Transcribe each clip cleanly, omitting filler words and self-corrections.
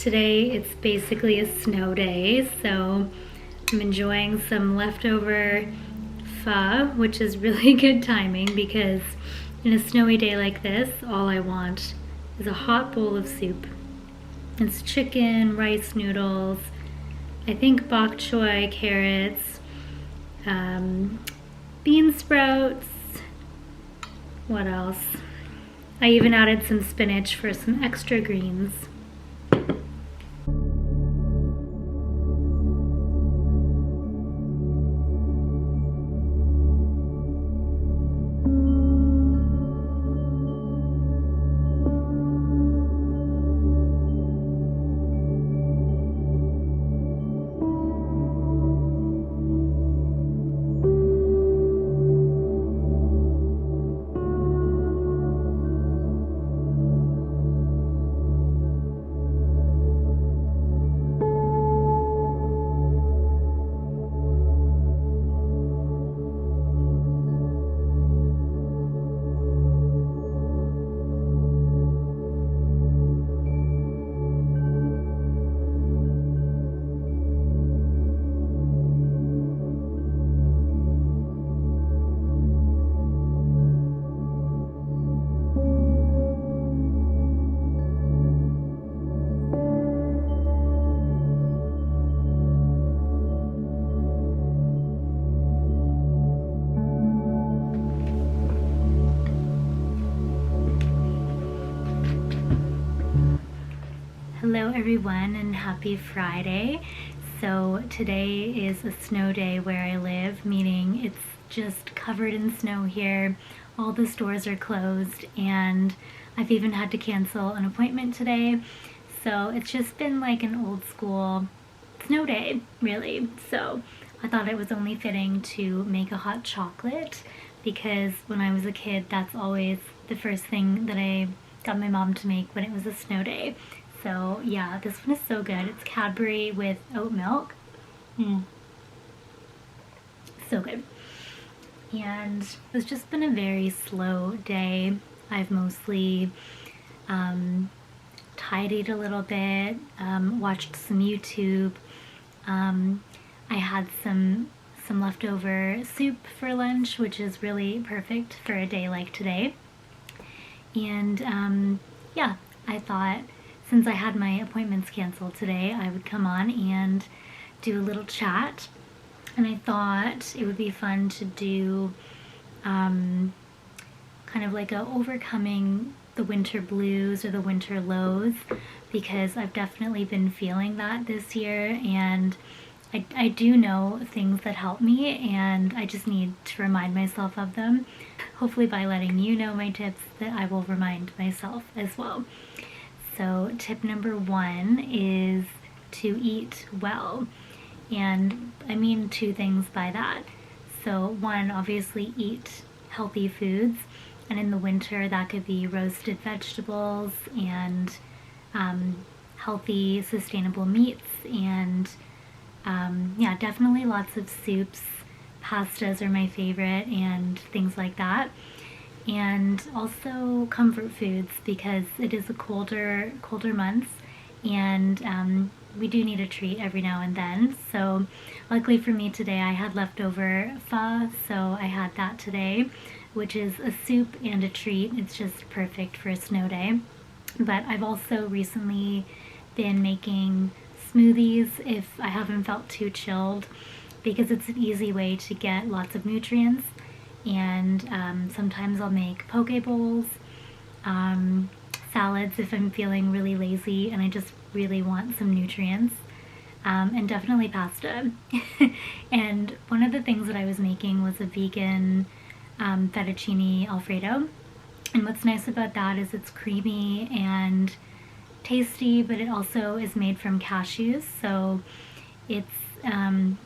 Today it's basically a snow day, so I'm enjoying some leftover pho, which is really good timing because in a snowy day like this, all I want is a hot bowl of soup. It's chicken, rice noodles, I think bok choy, carrots, bean sprouts, what else? I even added some spinach for some extra greens. Hello everyone and happy Friday. So today is a snow day where I live, meaning it's just covered in snow here. All the stores are closed and I've even had to cancel an appointment today. So it's just been like an old school snow day, really. So I thought it was only fitting to make a hot chocolate because when I was a kid, that's always the first thing that I got my mom to make when it was a snow day. So yeah, this one is so good. It's Cadbury with oat milk. So good. And it's just been a very slow day. I've mostly tidied a little bit, watched some YouTube. I had some leftover soup for lunch, which is really perfect for a day like today. And yeah, I thought since I had my appointments canceled today, I would come on and do a little chat. And I thought it would be fun to do kind of like a overcoming the winter blues or the winter lows, because I've definitely been feeling that this year, and I do know things that help me, and I just need to remind myself of them. Hopefully by letting you know my tips that I will remind myself as well. So tip number 1 is to eat well. And I mean 2 things by that. So 1, obviously eat healthy foods. And in the winter that could be roasted vegetables and healthy, sustainable meats. And yeah, definitely lots of soups. Pastas are my favorite and things like that. And also comfort foods, because it is a colder months, and we do need a treat every now and then. So luckily for me today I had leftover pho, so I had that today, which is a soup and a treat. It's just perfect for a snow day. But I've also recently been making smoothies if I haven't felt too chilled, because it's an easy way to get lots of nutrients. And sometimes I'll make poke bowls, salads if I'm feeling really lazy and I just really want some nutrients, and definitely pasta. And one of the things that I was making was a vegan fettuccine alfredo. And what's nice about that is it's creamy and tasty, but it also is made from cashews, so it's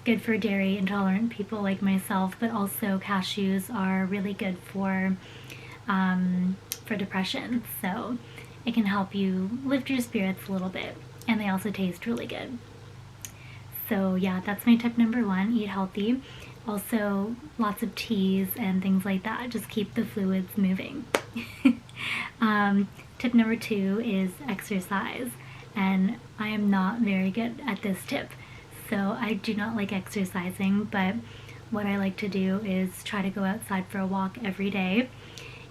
good for dairy intolerant people like myself, but also cashews are really good for depression, so it can help you lift your spirits a little bit, and they also taste really good. So yeah, that's my tip number 1, eat healthy. Also lots of teas and things like that, just keep the fluids moving. Tip number 2 is exercise. and I am not very good at this tip. So I do not like exercising, but what I like to do is try to go outside for a walk every day.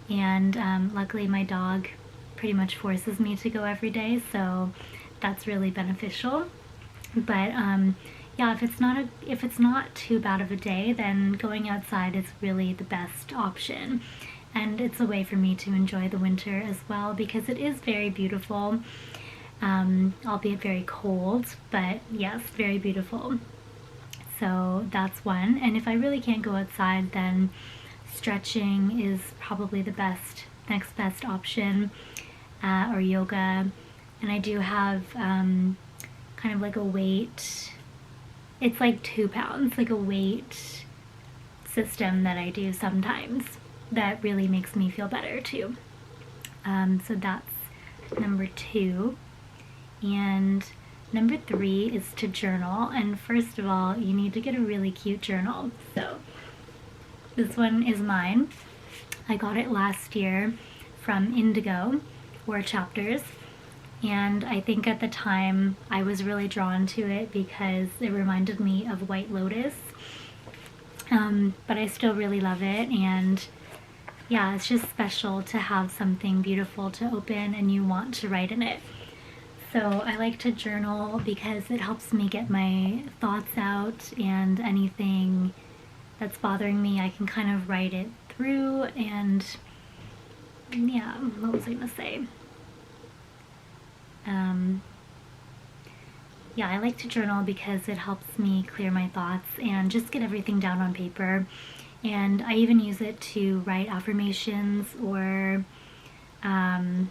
And luckily my dog pretty much forces me to go every day, so that's really beneficial. But yeah, if it's not too bad of a day, then going outside is really the best option. And it's a way for me to enjoy the winter as well, because it is very beautiful, albeit very cold, but yes, very beautiful. So that's one. And if I really can't go outside, then stretching is probably the next best option, or yoga. And I do have kind of like a weight, it's like 2 pounds, like a weight system that I do sometimes that really makes me feel better too. So that's number 2. And number 3 is to journal. And first of all, you need to get a really cute journal. So this one is mine. I got it last year from Indigo, 4 chapters. And I think at the time I was really drawn to it because it reminded me of White Lotus. But I still really love it, and yeah, it's just special to have something beautiful to open and you want to write in it. So I like to journal because it helps me get my thoughts out, and anything that's bothering me I can kind of write it through. And yeah, what was I gonna say? Yeah, I like to journal because it helps me clear my thoughts and just get everything down on paper. And I even use it to write affirmations or even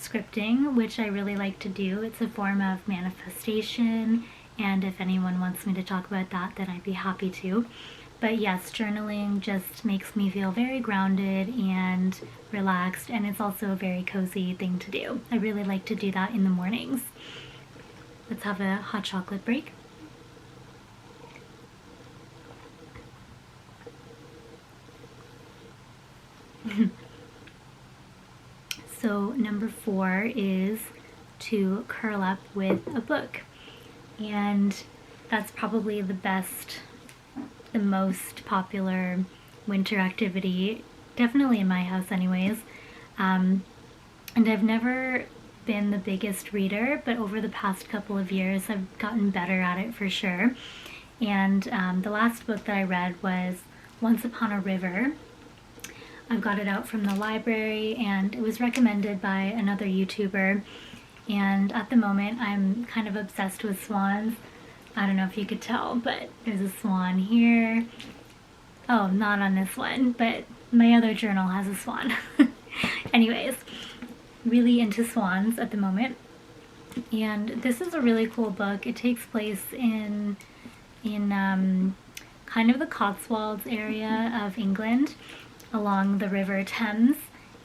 scripting, which I really like to do. It's a form of manifestation, and if anyone wants me to talk about that, then I'd be happy to. But yes, journaling just makes me feel very grounded and relaxed, and it's also a very cozy thing to do. I really like to do that in the mornings. Let's have a hot chocolate break. So number 4 is to curl up with a book. And that's probably the most popular winter activity, definitely in my house anyways. And I've never been the biggest reader, but over the past couple of years I've gotten better at it for sure. And the last book that I read was Once Upon a River. I've got it out from the library, and it was recommended by another YouTuber. And at the moment I'm kind of obsessed with swans. I don't know if you could tell, but there's a swan here. Oh, not on this one, but my other journal has a swan. Anyways, really into swans at the moment. And this is a really cool book. It takes place in kind of the Cotswolds area of England, along the River Thames.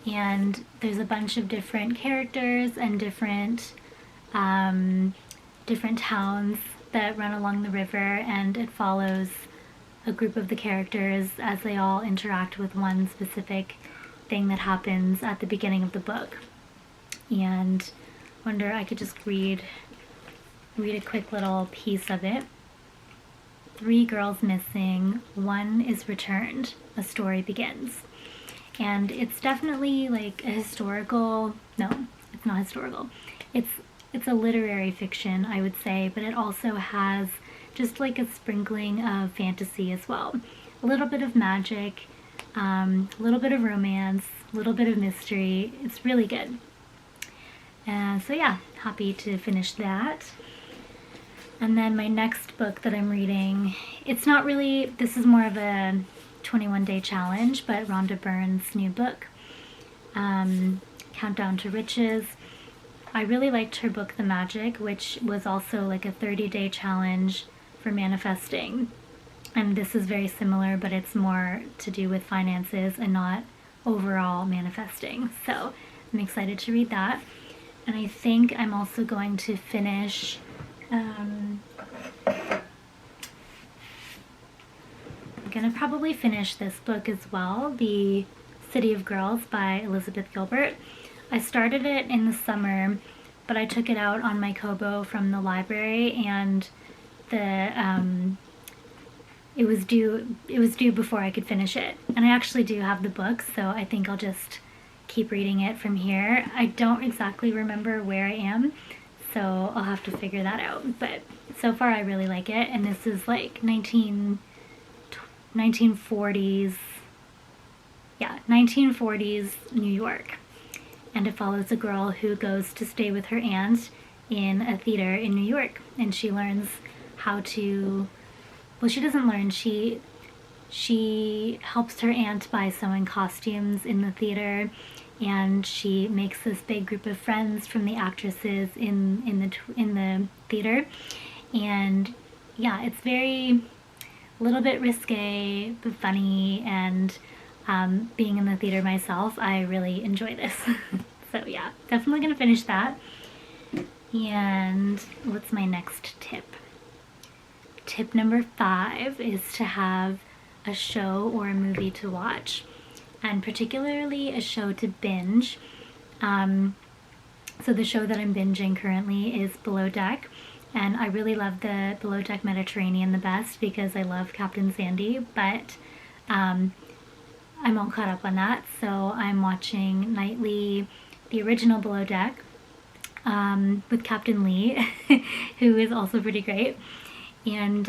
And there's a bunch of different characters and different towns that run along the river, and it follows a group of the characters as they all interact with one specific thing that happens at the beginning of the book. And wonder I could just read a quick little piece of it. 3 girls missing, 1 is returned. A story begins. And it's definitely like a historical, no, it's not historical. It's a literary fiction, I would say, but it also has just like a sprinkling of fantasy as well. A little bit of magic, a little bit of romance, a little bit of mystery. It's really good. So yeah, happy to finish that. And then my next book that I'm reading, it's not really, this is more of a 21-day challenge, but Rhonda Byrne's new book, Countdown to Riches. I really liked her book, The Magic, which was also like a 30-day challenge for manifesting. And this is very similar, but it's more to do with finances and not overall manifesting. So I'm excited to read that. And I think I'm also going to finish I'm gonna probably finish this book as well, The City of Girls by Elizabeth Gilbert. I started it in the summer, but I took it out on my Kobo from the library, and it was due before I could finish it. And I actually do have the book, so I think I'll just keep reading it from here. I don't exactly remember where I am, so I'll have to figure that out. But so far I really like it, and this is like 1940s, yeah, 1940s New York. And it follows a girl who goes to stay with her aunt in a theater in New York, and she learns how to, well, she doesn't learn, she helps her aunt by sewing costumes in the theater, and she makes this big group of friends from the actresses in the theater. And yeah, it's a little bit risque but funny, and being in the theater myself, I really enjoy this. So yeah, definitely gonna finish that. And what's my next tip? Tip number 5 is to have a show or a movie to watch, and particularly a show to binge. So the show that I'm binging currently is Below Deck, and I really love the Below Deck Mediterranean the best because I love Captain Sandy, but I'm all caught up on that, so I'm watching nightly the original Below Deck with Captain Lee, who is also pretty great. And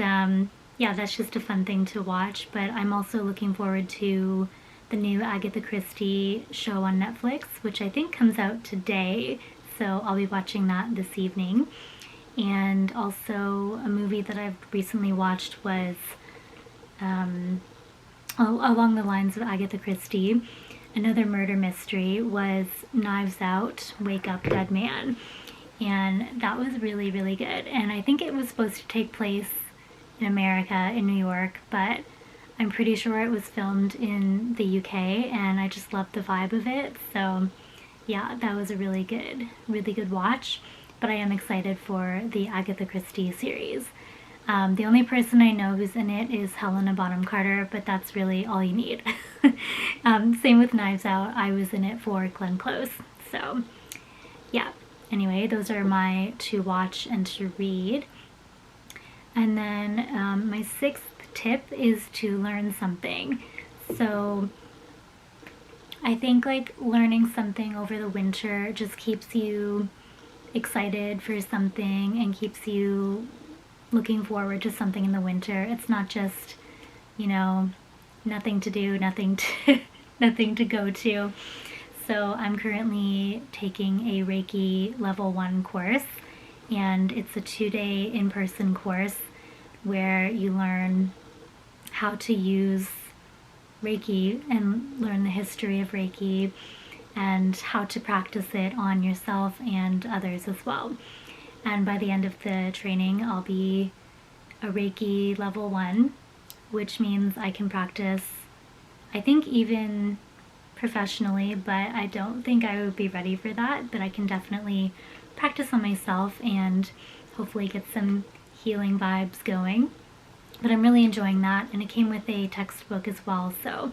yeah, that's just a fun thing to watch, but I'm also looking forward to the new Agatha Christie show on Netflix, which I think comes out today, so I'll be watching that this evening. And also a movie that I've recently watched was along the lines of Agatha Christie, another murder mystery was Knives Out, Wake Up Dead Man. And that was really, really good. And I think it was supposed to take place in America, in New York, but I'm pretty sure it was filmed in the UK, and I just loved the vibe of it. So yeah, that was a really good watch. But I am excited for the Agatha Christie series. The only person I know who's in it is Helena Bonham Carter, but that's really all you need. Same with Knives Out, I was in it for Glenn Close. So yeah, anyway, those are my to watch and to read. And then my 6th tip is to learn something. So I think like learning something over the winter just keeps you excited for something and keeps you looking forward to something in the winter. It's not just, you know, nothing to do, nothing to go to. So I'm currently taking a Reiki level 1 course, and it's a 2-day in-person course where you learn how to use Reiki and learn the history of Reiki and how to practice it on yourself and others as well. And by the end of the training, I'll be a Reiki level 1, which means I can practice, I think, even professionally, but I don't think I would be ready for that, but I can definitely practice on myself and hopefully get some healing vibes going. But I'm really enjoying that, and it came with a textbook as well, so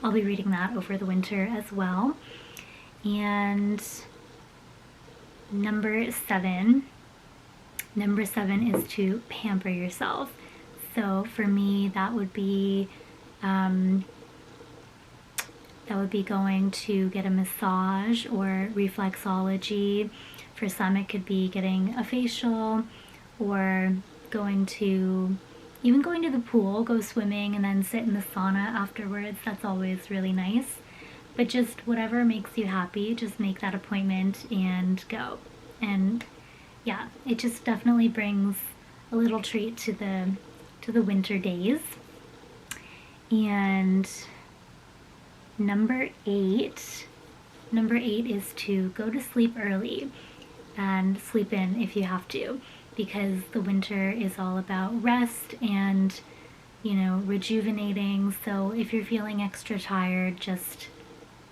I'll be reading that over the winter as well. And number 7 is to pamper yourself. So for me, that would be going to get a massage or reflexology. For some, it could be getting a facial, or going to the pool, go swimming, and then sit in the sauna afterwards. That's always really nice. But just whatever makes you happy, just make that appointment and go. And yeah, it just definitely brings a little treat to the winter days. And number 8 is to go to sleep early and sleep in if you have to, because the winter is all about rest and, you know, rejuvenating. So if you're feeling extra tired, just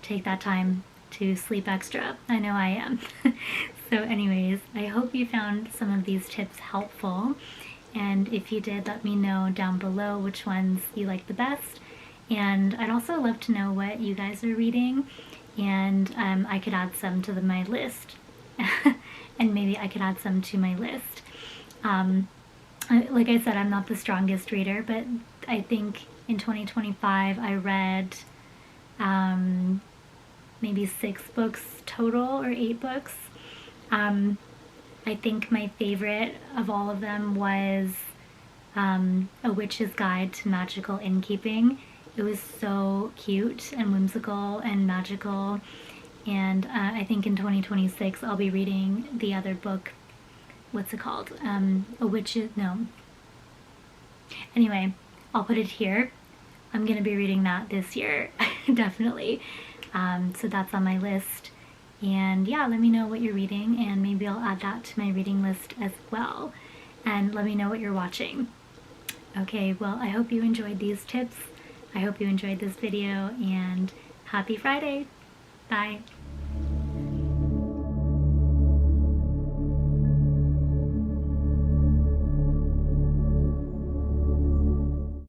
take that time to sleep extra. I know I am. So anyways, I hope you found some of these tips helpful, and if you did, let me know down below which ones you like the best. And I'd also love to know what you guys are reading, and I could add some to my list. And maybe I could add some to my list. Like I said, I'm not the strongest reader, but I think in 2025 I read maybe 6 books total, or 8 books. I think my favorite of all of them was A Witch's Guide to Magical Innkeeping. It was so cute and whimsical and magical, and I think in 2026 I'll be reading the other book. What's it called? A Witch's... no. Anyway, I'll put it here. I'm gonna be reading that this year, definitely. So that's on my list. And yeah, let me know what you're reading, and maybe I'll add that to my reading list as well. And let me know what you're watching. Okay, well, I hope you enjoyed these tips. I hope you enjoyed this video, and happy Friday. Bye.